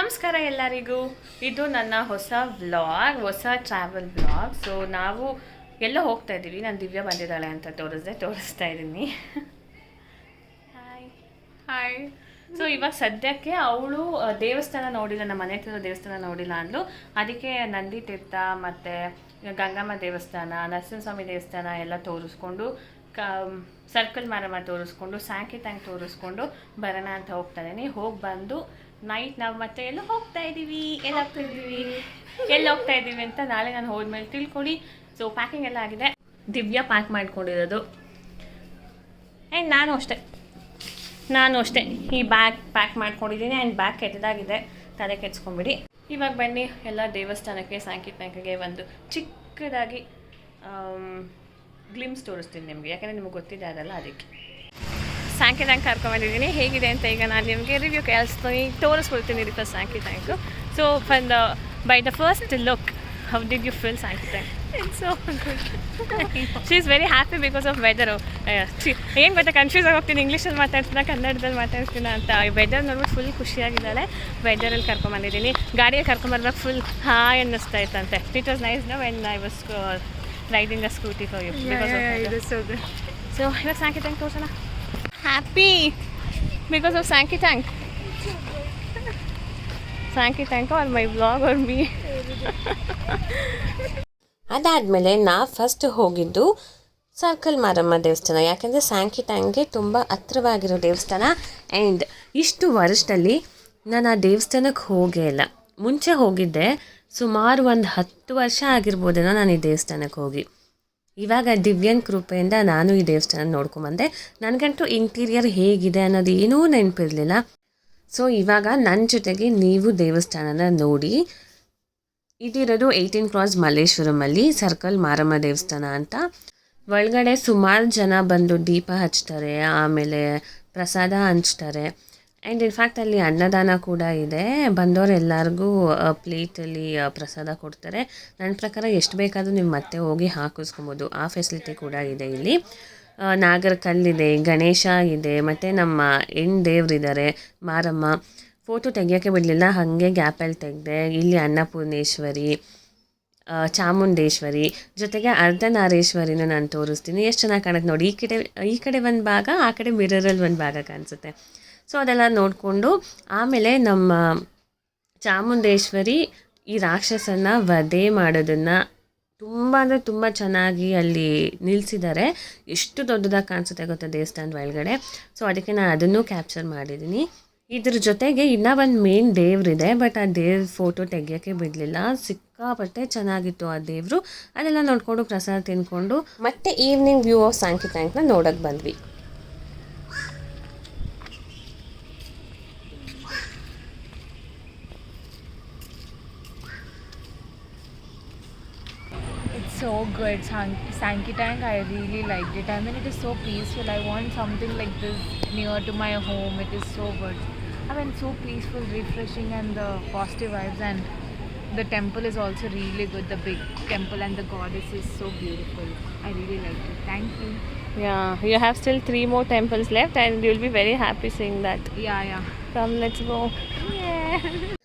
ನಮಸ್ಕಾರ ಎಲ್ಲರಿಗೂ. ಇದು ನನ್ನ ಹೊಸ ವ್ಲಾಗ್, ಹೊಸ ಟ್ರಾವೆಲ್ ವ್ಲಾಗ್. ಸೊ ನಾವು ಎಲ್ಲ ಹೋಗ್ತಾ ಇದ್ದೀವಿ. ನಾನು ದಿವ್ಯಾ ಬಂದಿದ್ದಾಳೆ ಅಂತ ತೋರಿಸ್ತಾ ಇದ್ದೀನಿ. Hi hi. ಸೊ ಇವಾಗ ಸದ್ಯಕ್ಕೆ ಅವಳು ದೇವಸ್ಥಾನ ನೋಡಿಲ್ಲ, ನಮ್ಮ ಮನೆ ಹತ್ರ ದೇವಸ್ಥಾನ ನೋಡಿಲ್ಲ ಅಂದ್ಲು. ಅದಕ್ಕೆ ನಂದಿ ತೀರ್ಥ ಮತ್ತು ಗಂಗಮ್ಮ ದೇವಸ್ಥಾನ, ನರಸಿಂಹಸ್ವಾಮಿ ದೇವಸ್ಥಾನ ಎಲ್ಲ ತೋರಿಸ್ಕೊಂಡು ಸರ್ಕಲ್ ಮಾರಮ್ಮ ತೋರಿಸ್ಕೊಂಡು ಸ್ಯಾಂಕಿ ಟ್ಯಾಂಕ್ ತೋರಿಸ್ಕೊಂಡು ಬರೋಣ ಅಂತ ಹೋಗ್ತಾ ಇದ್ದೀನಿ. ಹೋಗಿ ಬಂದು ನೈಟ್ ನಾವು ಮತ್ತೆ ಎಲ್ಲ ಹೋಗ್ತಾ ಇದ್ದೀವಿ. ಎಲ್ಲಿ ಹೋಗ್ತಾ ಇದ್ದೀವಿ ಅಂತ ನಾಳೆ ನಾನು ಹೋದ್ಮೇಲೆ ತಿಳ್ಕೊಳ್ಳಿ. ಸೊ ಪ್ಯಾಕಿಂಗ್ ಎಲ್ಲ ಆಗಿದೆ. ದಿವ್ಯಾ ಪ್ಯಾಕ್ ಮಾಡ್ಕೊಂಡಿರೋದು. ಆ್ಯಂಡ್ ನಾನು ಅಷ್ಟೇ ಈ ಬ್ಯಾಗ್ ಪ್ಯಾಕ್ ಮಾಡ್ಕೊಂಡಿದ್ದೀನಿ. ಆ್ಯಂಡ್ ಬ್ಯಾಗ್ ಕೆಟ್ಟದಾಗಿದೆ, ತಲೆ ಕೆಡ್ಸ್ಕೊಂಬಿಡಿ. ಇವಾಗ ಬನ್ನಿ ಎಲ್ಲ ದೇವಸ್ಥಾನಕ್ಕೆ ಸ್ಯಾಂಕಿ ಟ್ಯಾಂಕ್ಗೆ ಒಂದು ಚಿಕ್ಕದಾಗಿ ಗ್ಲಿಮ್ಸ್ ತೋರಿಸ್ತೀನಿ ನಿಮಗೆ, ಯಾಕಂದರೆ ನಿಮಗೆ ಗೊತ್ತಿದೆ ಅದಲ್ಲ. ಅದಕ್ಕೆ ಸ್ಯಾಂಕಿ ಟ್ಯಾಂಕ್ ಕರ್ಕೊಂಡ್ಬಂದಿದ್ದೀನಿ. ಹೇಗಿದೆ ಅಂತ ಈಗ ನಾನು ನಿಮಗೆ ರಿವ್ಯೂ ತೋರಿಸ್ಕೊಳ್ತೀನಿ first Sankey tank. So by the first look, how did you feel Sankey tank? It's so good. She is very happy because of weather. ಏನು ಗೊತ್ತಾ, ಕನ್ಫ್ಯೂಸ್ ಆಗೋಗ್ತೀನಿ, ಇಂಗ್ಲೀಷಲ್ಲಿ ಮಾತಾಡ್ತೀನ ಕನ್ನಡದಲ್ಲಿ ಮಾತಾಡ್ತೀನ ಅಂತ. ವೆದರ್ ನೋಡ್ಬಿಟ್ಟು ಫುಲ್ ಖುಷಿಯಾಗಿದ್ದಾಳೆ. ವೆದರಲ್ಲಿ ಕರ್ಕೊಂಬಂದಿದ್ದೀನಿ. ಗಾಡಿಯಲ್ಲಿ ಕರ್ಕೊಂಬರ್ಬೇಕು ಫುಲ್ ಹಾಯ್ ಅನ್ನಿಸ್ತಾ ಇತ್ತಂತೆ. It was nice no when I was riding a scooty for you. So ಇವಾಗ ಸ್ಯಾಂಕಿ ಟ್ಯಾಂಕ್ ತೋರ್ಸೋಣ. Happy because of Sankey Tank. Sankey Tank or my vlog or me. ಅದಾದಮೇಲೆ ನಾವು ಫಸ್ಟ್ ಹೋಗಿದ್ದು ಸರ್ಕಲ್ ಮಾರಮ್ಮ ದೇವಸ್ಥಾನ, ಯಾಕೆಂದರೆ ಸ್ಯಾಂಕಿ ಟ್ಯಾಂಕ್ಗೆ ತುಂಬ ಹತ್ರವಾಗಿರೋ ದೇವಸ್ಥಾನ. ಆ್ಯಂಡ್ ಇಷ್ಟು ವರ್ಷದಲ್ಲಿ ನಾನು ಆ ದೇವಸ್ಥಾನಕ್ಕೆ ಹೋಗೇ ಇಲ್ಲ. ಮುಂಚೆ ಹೋಗಿದ್ದೆ, ಸುಮಾರು ಒಂದು 10 ವರ್ಷ ಆಗಿರ್ಬೋದೇನೋ ನಾನು ಈ ದೇವಸ್ಥಾನಕ್ಕೆ ಹೋಗಿ. ಇವಾಗ ದಿವ್ಯನ್ ಕೃಪೆಯಿಂದ ನಾನು ಈ ದೇವಸ್ಥಾನ ನೋಡ್ಕೊಂಬಂದೆ. ನನಗಂತೂ ಇಂಟೀರಿಯರ್ ಹೇಗಿದೆ ಅನ್ನೋದು ಏನೂ ನೆನಪಿರಲಿಲ್ಲ. ಸೊ ಇವಾಗ ನನ್ನ ಜೊತೆಗೆ ನೀವು ದೇವಸ್ಥಾನನ ನೋಡಿ. ಇದಿರೋದು 18 ಕ್ರಾಸ್ ಮಲ್ಲೇಶ್ವರಮಲ್ಲಿ ಸರ್ಕಲ್ ಮಾರಮ್ಮ ದೇವಸ್ಥಾನ ಅಂತ. ಒಳಗಡೆ ಸುಮಾರು ಜನ ಬಂದು ದೀಪ ಹಚ್ತಾರೆ, ಆಮೇಲೆ ಪ್ರಸಾದ ಹಂಚ್ತಾರೆ. ಆ್ಯಂಡ್ ಇನ್ಫ್ಯಾಕ್ಟ್ ಅಲ್ಲಿ ಅನ್ನದಾನ ಕೂಡ ಇದೆ. ಬಂದವರು ಎಲ್ಲರಿಗೂ ಪ್ಲೇಟಲ್ಲಿ ಪ್ರಸಾದ ಕೊಡ್ತಾರೆ. ನನ್ನ ಪ್ರಕಾರ ಎಷ್ಟು ಬೇಕಾದರೂ ನೀವು ಮತ್ತೆ ಹೋಗಿ ಹಾಕಿಸ್ಕೊಬೋದು, ಆ ಫೆಸಿಲಿಟಿ ಕೂಡ ಇದೆ ಇಲ್ಲಿ. ನಾಗರ ಕಲ್ಲಿದೆ, ಗಣೇಶ ಇದೆ, ಮತ್ತು ನಮ್ಮ ಹೆಣ್ಣು ದೇವರಿದ್ದಾರೆ ಮಾರಮ್ಮ. ಫೋಟೋ ತೆಗಿಯೋಕ್ಕೆ ಬಿಡಲಿಲ್ಲ, ಹಾಗೆ ಗ್ಯಾಪಲ್ಲಿ ತೆಗೆದೆ. ಇಲ್ಲಿ ಅನ್ನಪೂರ್ಣೇಶ್ವರಿ, ಚಾಮುಂಡೇಶ್ವರಿ, ಜೊತೆಗೆ ಅರ್ಧನಾರೀಶ್ವರಿನ ನಾನು ತೋರಿಸ್ತೀನಿ. ಎಷ್ಟು ಚೆನ್ನಾಗಿ ಕಾಣುತ್ತೆ ನೋಡಿ. ಈ ಕಡೆ ಒಂದು ಭಾಗ, ಆ ಕಡೆ ಮಿರರಲ್ಲಿ ಒಂದು ಭಾಗ ಕಾಣಿಸುತ್ತೆ. ಸೊ ಅದೆಲ್ಲ ನೋಡಿಕೊಂಡು ಆಮೇಲೆ ನಮ್ಮ ಚಾಮುಂಡೇಶ್ವರಿ ಈ ರಾಕ್ಷಸನ್ನು ವಧೆ ಮಾಡೋದನ್ನು ತುಂಬ ಅಂದರೆ ತುಂಬ ಚೆನ್ನಾಗಿ ಅಲ್ಲಿ ನಿಲ್ಲಿಸಿದ್ದಾರೆ. ಎಷ್ಟು ದೊಡ್ಡದಾಗಿ ಕಾಣಿಸುತ್ತೆ ಗೊತ್ತಾ ದೇವಸ್ಥಾನದ ಒಳಗಡೆ. ಸೊ ಅದಕ್ಕೆ ನಾನು ಅದನ್ನು ಕ್ಯಾಪ್ಚರ್ ಮಾಡಿದ್ದೀನಿ. ಇದ್ರ ಜೊತೆಗೆ ಇನ್ನೂ ಒಂದು ಮೇನ್ ದೇವ್ರಿದೆ, ಬಟ್ ಆ ದೇವ್ರ ಫೋಟೋ ತೆಗಿಯೋಕ್ಕೆ ಬಿಡಲಿಲ್ಲ. ಸಿಕ್ಕಾಪಟ್ಟೆ ಚೆನ್ನಾಗಿತ್ತು ಆ ದೇವರು. ಅದೆಲ್ಲ ನೋಡಿಕೊಂಡು ಪ್ರಸಾದ ತಿಂದ್ಕೊಂಡು ಮತ್ತೆ ಈವ್ನಿಂಗ್ ವ್ಯೂ ಆಫ್ ಸ್ಯಾಂಕಿ ಟ್ಯಾಂಕ್ನ ನೋಡೋಕ್ಕೆ ಬಂದ್ವಿ. So good. Sankey Tank, I really liked it. I mean, it is so peaceful. I want something like this near to my home. It is so good. I mean, so peaceful, refreshing, and the positive vibes. And the temple is also really good. The big temple and the goddess is so beautiful. I really liked it. Thank you. Yeah, you have still 3 more temples left and you'll be very happy seeing that. Yeah. Come, let's go. Yeah.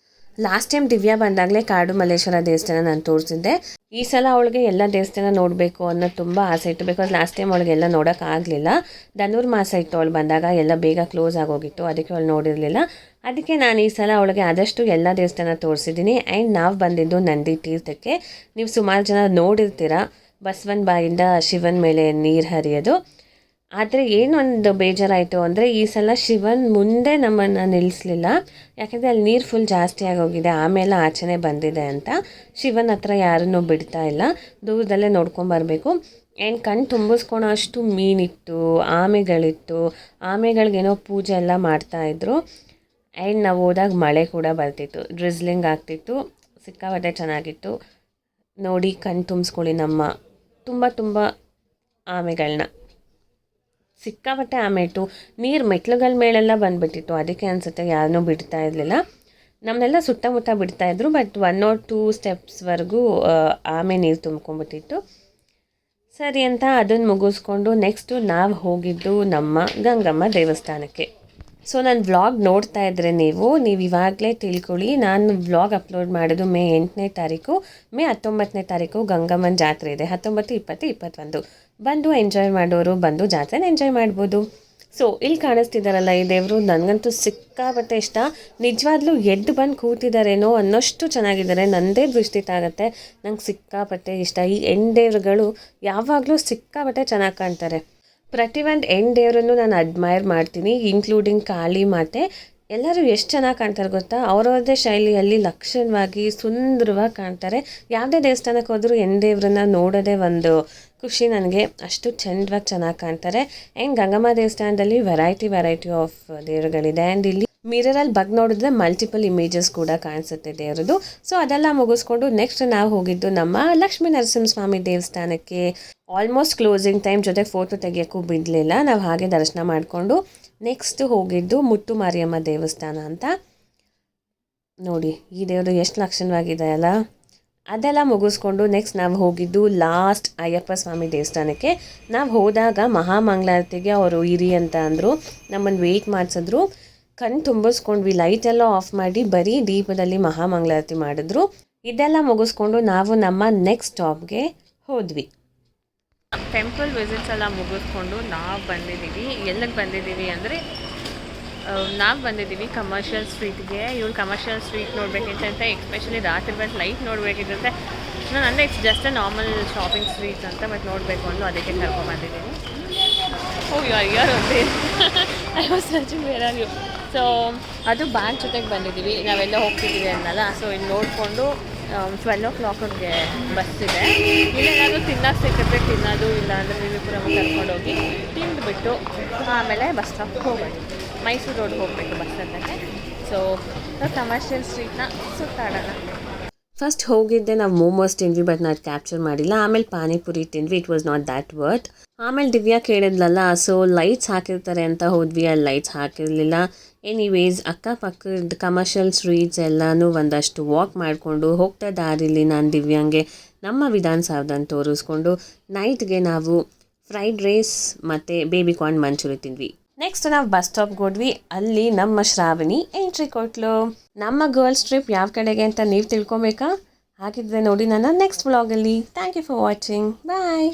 Last time Divya ಬಂದಾಗಲೇ ಕಾಡು ಮಲ್ಲೇಶ್ವರ ದೇವಸ್ಥಾನ ನಾನು ತೋರಿಸಿದ್ದೆ. ಈ ಸಲ ಅವಳಿಗೆ ಎಲ್ಲ ದೇವಸ್ಥಾನ ನೋಡಬೇಕು ಅನ್ನೋದು ತುಂಬ ಆಸೆ ಇತ್ತು. ಬಿಕಾಸ್ ಲಾಸ್ಟ್ ಟೈಮ್ ಅವಳಿಗೆಲ್ಲ ನೋಡೋಕ್ಕಾಗಲಿಲ್ಲ. ಧನುರ್ ಮಾಸ ಇತ್ತು ಅವಳು ಬಂದಾಗ, ಎಲ್ಲ ಬೇಗ ಕ್ಲೋಸ್ ಆಗೋಗಿತ್ತು. ಅದಕ್ಕೆ ಅವಳು ನೋಡಿರಲಿಲ್ಲ. ಅದಕ್ಕೆ ನಾನು ಈ ಸಲ ಅವಳಿಗೆ ಆದಷ್ಟು ಎಲ್ಲ ದೇವಸ್ಥಾನ ತೋರಿಸಿದ್ದೀನಿ. ಆ್ಯಂಡ್ ನಾವು ಬಂದಿದ್ದು ನಂದಿ ತೀರ್ಥಕ್ಕೆ. ನೀವು ಸುಮಾರು ಜನ ನೋಡಿರ್ತೀರ, ಬಸವನ ಬಾಯಿಂದ ಶಿವನ ಮೇಲೆ ನೀರು ಹರಿಯೋದು. ಆದರೆ ಏನೊಂದು ಬೇಜಾರಾಯಿತು ಅಂದರೆ ಈ ಸಲ ಶಿವನ್ ಮುಂದೆ ನಮ್ಮನ್ನು ನಿಲ್ಲಿಸಲಿಲ್ಲ. ಯಾಕೆಂದರೆ ಅಲ್ಲಿ ನೀರು ಫುಲ್ ಜಾಸ್ತಿ ಆಗೋಗಿದೆ, ಆಮೇಲೆ ಆಚೆನೇ ಬಂದಿದೆ ಅಂತ. ಶಿವನ ಹತ್ರ ಯಾರನ್ನೂ ಬಿಡ್ತಾ ಇಲ್ಲ, ದೂರದಲ್ಲೇ ನೋಡ್ಕೊಂಬರ್ಬೇಕು. ಆ್ಯಂಡ್ ಕಣ್ಣು ತುಂಬಿಸ್ಕೊಳೋ ಅಷ್ಟು ಮೀನಿತ್ತು, ಆಮೆಗಳಿತ್ತು. ಆಮೆಗಳಿಗೇನೋ ಪೂಜೆ ಎಲ್ಲ ಮಾಡ್ತಾಯಿದ್ರು. ಆ್ಯಂಡ್ ನಾವು ಹೋದಾಗ ಮಳೆ ಕೂಡ ಬರ್ತಿತ್ತು, ಡ್ರಿಸ್ಲಿಂಗ್ ಆಗ್ತಿತ್ತು. ಸಿಕ್ಕಾಪಟ್ಟೆ ಚೆನ್ನಾಗಿತ್ತು. ನೋಡಿ, ಕಣ್ಣು ತುಂಬಿಸ್ಕೊಳ್ಳಿ ನಮ್ಮ ತುಂಬ ಆಮೆಗಳನ್ನ. ಸಿಕ್ಕಾಪಟ್ಟೆ ಆಮೆ ಇತ್ತು. ನೀರು ಮೆಟ್ಲುಗಳ ಮೇಲೆಲ್ಲ ಬಂದುಬಿಟ್ಟಿತ್ತು. ಅದಕ್ಕೆ ಅನಿಸುತ್ತೆ ಯಾರನ್ನೂ ಬಿಡ್ತಾ ಇರಲಿಲ್ಲ. ನಮ್ಮನ್ನೆಲ್ಲ ಸುತ್ತಮುತ್ತ ಬಿಡ್ತಾಯಿದ್ರು, ಬಟ್ 1 or 2 ಸ್ಟೆಪ್ಸ್ವರೆಗೂ ಆಮೆ ನೀರು ತುಂಬ್ಕೊಂಡ್ಬಿಟ್ಟಿತ್ತು. ಸರಿ ಅಂತ ಅದನ್ನು ಮುಗಿಸ್ಕೊಂಡು ನೆಕ್ಸ್ಟು ನಾವು ಹೋಗಿದ್ದು ನಮ್ಮ ಗಂಗಮ್ಮ ದೇವಸ್ಥಾನಕ್ಕೆ. ಸೊ ನನ್ನ ವ್ಲಾಗ್ ನೋಡ್ತಾ ಇದ್ದರೆ ನೀವು ಇವಾಗಲೇ ತಿಳ್ಕೊಳ್ಳಿ, ನಾನು ವ್ಲಾಗ್ ಅಪ್ಲೋಡ್ ಮಾಡೋದು ಮೇ 8ನೇ ತಾರೀಕು, ಮೇ 19ನೇ ತಾರೀಕು ಗಂಗಮ್ಮನ ಜಾತ್ರೆ ಇದೆ. 19, 20, 21 ಬಂದು ಎಂಜಾಯ್ ಮಾಡೋರು ಬಂದು ಜಾತ್ರೆನ ಎಂಜಾಯ್ ಮಾಡ್ಬೋದು. ಸೊ ಇಲ್ಲಿ ಕಾಣಿಸ್ತಿದ್ದಾರಲ್ಲ ಈ ದೇವರು, ನನಗಂತೂ ಸಿಕ್ಕಾಪಟ್ಟೆ ಇಷ್ಟ. ನಿಜವಾಗ್ಲೂ ಎದ್ದು ಬಂದು ಕೂತಿದ್ದಾರೇನೋ ಅನ್ನೋಷ್ಟು ಚೆನ್ನಾಗಿದ್ದಾರೆ. ನನ್ನದೇ ದೃಷ್ಟಿ ತಾಗುತ್ತೆ, ನಂಗೆ ಸಿಕ್ಕಾಪಟ್ಟೆ ಇಷ್ಟ. ಈ ದೇವರುಗಳು ಯಾವಾಗಲೂ ಸಿಕ್ಕಾಪಟ್ಟೆ ಚೆನ್ನಾಗಿ ಕಾಣ್ತಾರೆ. ಪ್ರತಿಯೊಂದು ದೇವರನ್ನು ನಾನು ಅಡ್ಮೈರ್ ಮಾಡ್ತೀನಿ, ಇನ್ಕ್ಲೂಡಿಂಗ್ ಕಾಳಿ ಮಾತೆ. ಎಲ್ಲರೂ ಎಷ್ಟು ಚೆನ್ನಾಗಿ ಕಾಣ್ತಾರೆ ಗೊತ್ತಾ, ಅವ್ರವ್ರದ್ದೇ ಶೈಲಿಯಲ್ಲಿ ಲಕ್ಷಣವಾಗಿ ಸುಂದರವಾಗಿ ಕಾಣ್ತಾರೆ. ಯಾವುದೇ ದೇವಸ್ಥಾನಕ್ಕೆ ಹೋದರೂ ದೇವ್ರನ್ನ ನೋಡೋದೇ ಒಂದು ಖುಷಿ ನನಗೆ, ಅಷ್ಟು ಚಂದವಾಗಿ ಚೆನ್ನಾಗಿ ಕಾಣ್ತಾರೆ. ಆ್ಯಂಡ್ ಗಂಗಮ್ಮ ದೇವಸ್ಥಾನದಲ್ಲಿ ವೆರೈಟಿ ಆಫ್ ದೇವರುಗಳಿದೆ. ಆ್ಯಂಡ್ ಇಲ್ಲಿ ಮಿರರಲ್ಲಿ ಬಗ್ ನೋಡಿದ್ರೆ ಮಲ್ಟಿಪಲ್ ಇಮೇಜಸ್ ಕೂಡ ಕಾಣಿಸುತ್ತೆ ದೇವ್ರದ್ದು. ಸೊ ಅದೆಲ್ಲ ಮುಗಿಸ್ಕೊಂಡು ನೆಕ್ಸ್ಟ್ ನಾವು ಹೋಗಿದ್ದು ನಮ್ಮ ಲಕ್ಷ್ಮೀ ನರಸಿಂಹಸ್ವಾಮಿ ದೇವಸ್ಥಾನಕ್ಕೆ. ಆಲ್ಮೋಸ್ಟ್ ಕ್ಲೋಸಿಂಗ್ ಟೈಮ್, ಜೊತೆಗೆ ಫೋಟೋ ತೆಗಿಯೋಕ್ಕೂ ಬಿಡಲಿಲ್ಲ. ನಾವು ಹಾಗೆ ದರ್ಶನ ಮಾಡಿಕೊಂಡು ನೆಕ್ಸ್ಟ್ ಹೋಗಿದ್ದು ಮುತ್ತು ಮಾರಿಯಮ್ಮ ದೇವಸ್ಥಾನ ಅಂತ. ನೋಡಿ ಈ ದೇವರು ಎಷ್ಟು ಲಕ್ಷಣವಾಗಿದೆ ಅಲ್ಲ. ಅದೆಲ್ಲ ಮುಗಿಸ್ಕೊಂಡು ನೆಕ್ಸ್ಟ್ ನಾವು ಹೋಗಿದ್ದು ಲಾಸ್ಟ್ ಅಯ್ಯಪ್ಪ ಸ್ವಾಮಿ ದೇವಸ್ಥಾನಕ್ಕೆ. ನಾವು ಹೋದಾಗ ಮಹಾಮಂಗಳಾರತಿಗೆ ಅವರು ಇರಿ ಅಂತ ಅಂದರು, ನಮ್ಮನ್ನು ವೆಯ್ಟ್ ಮಾಡಿಸಿದ್ರು. ಕಣ್ಣು ತುಂಬಿಸ್ಕೊಂಡ್ವಿ, ಲೈಟೆಲ್ಲ ಆಫ್ ಮಾಡಿ ಬರೀ ದೀಪದಲ್ಲಿ ಮಹಾಮಂಗಳಾರತಿ ಮಾಡಿದ್ರು. ಇದೆಲ್ಲ ಮುಗಿಸ್ಕೊಂಡು ನಾವು ನಮ್ಮ ನೆಕ್ಸ್ಟ್ ಸ್ಟಾಪ್ಗೆ ಹೋದ್ವಿ. ಟೆಂಪಲ್ ವಿಸಿಟ್ಸ್ ಎಲ್ಲ ಮುಗಿಸ್ಕೊಂಡು ನಾವು ಬಂದಿದ್ದೀವಿ. ಎಲ್ಲಿಗೆ ಬಂದಿದ್ದೀವಿ ಅಂದರೆ ನಾವು ಬಂದಿದ್ದೀವಿ ಕಮರ್ಷಿಯಲ್ ಸ್ಟ್ರೀಟ್ಗೆ. ಇವ್ರು ಕಮರ್ಷಿಯಲ್ ಸ್ಟ್ರೀಟ್ ನೋಡಬೇಕಿತ್ತಂತೆ, ಎಸ್ಪೆಷಲಿ ರಾತ್ರಿ ಬಟ್ ಲೈಟ್ ನೋಡಬೇಕಿತ್ತಂತೆ. ನಾನು ಅಂದರೆ it's just a normal shopping street ಅಂತ, ಬಟ್ ನೋಡಬೇಕು ಅಂದು ಅದಕ್ಕೆ ಕರ್ಕೊಂಡ್ಬಂದಿದ್ದೀನಿ. ಓ ಯಾರು I was searching where are you. So ಅದು ಬ್ಯಾಗ್ ಜೊತೆಗೆ ಬಂದಿದ್ದೀವಿ, ನಾವೆಲ್ಲ ಹೋಗ್ತಿದ್ದೀವಿ ಅನ್ನಲ್ಲ. ಸೊ ಇಲ್ಲಿ ನೋಡಿಕೊಂಡು 12 o'clockಗೆ ಬಸ್ ಇದೆ. ಇಲ್ಲೇನಾದರೂ ತಿನ್ನೋಕೆ ಸಿಕ್ಕಿದ್ರೆ ತಿನ್ನೋದು, ಇಲ್ಲ ಅಂದರೆ ವಿವಿಪುರಮ್ ಕರ್ಕೊಂಡೋಗಿ ತಿಂದುಬಿಟ್ಟು ಆಮೇಲೆ ಬಸ್ ಸ್ಟಾಪ್ ಹೋಗೋದು. ಮೈಸೂರು ರೋಡ್ ಹೋಗಬೇಕು ಬಸ್ ಹತ್ತಕ್ಕೆ. ಸೊ ಕಮರ್ಷಿಯಲ್ ಸ್ಟ್ರೀಟ್ನ ಸುತ್ತಾಡೋಣ. ಫಸ್ಟ್ ಹೋಗಿದ್ದೆ ನಾವು ಮೋಮೋಸ್ ತಿಂದ್ವಿ, ಬಟ್ ನಾನು ಕ್ಯಾಪ್ಚರ್ ಮಾಡಿಲ್ಲ. ಆಮೇಲೆ ಪಾನಿಪುರಿ ತಿಂದ್ವಿ, it was not that worth. ಆಮೇಲೆ ದಿವ್ಯಾ ಕೇಳಿದ್ಲಲ್ಲ, ಸೊ ಲೈಟ್ಸ್ ಹಾಕಿರ್ತಾರೆ ಅಂತ ಹೋದ್ವಿ, ಅಲ್ಲಿ ಲೈಟ್ಸ್ ಹಾಕಿರಲಿಲ್ಲ. ಎನಿವೇಸ್ ಅಕ್ಕಪಕ್ಕದ ಕಮರ್ಷಿಯಲ್ ಸ್ಟ್ರೀಟ್ಸ್ ಎಲ್ಲನೂ ಒಂದಷ್ಟು ವಾಕ್ ಮಾಡಿಕೊಂಡು ಹೋಗ್ತಾ ದಾರಿಲಿ ನಾನು ದಿವ್ಯಾಂಗೆ ನಮ್ಮ ವಿಧಾನಸೌಧನ ತೋರಿಸ್ಕೊಂಡು ನೈಟ್ಗೆ ನಾವು ಫ್ರೈಡ್ ರೈಸ್ ಮತ್ತು ಬೇಬಿ ಕಾರ್ನ್ ಮಂಚೂರಿ ತಿಂದ್ವಿ. ನೆಕ್ಸ್ಟ್ ನಾವು ಬಸ್ ಸ್ಟಾಪ್ಗೆ ಹೋದ್ವಿ. ಅಲ್ಲಿ ನಮ್ಮ ಶ್ರಾವಣಿ ಎಂಟ್ರಿ ಕೊಟ್ಲು. ನಮ್ಮ ಗರ್ಲ್ಸ್ ಟ್ರಿಪ್ ಯಾವ ಕಡೆಗೆ ಅಂತ ನೀವು ತಿಳ್ಕೊಬೇಕಾ? ಹಾಗಿದ್ರೆ ನೋಡಿ ನನ್ನ ನೆಕ್ಸ್ಟ್ ವ್ಲಾಗಲ್ಲಿ. Thank you for watching. Bye.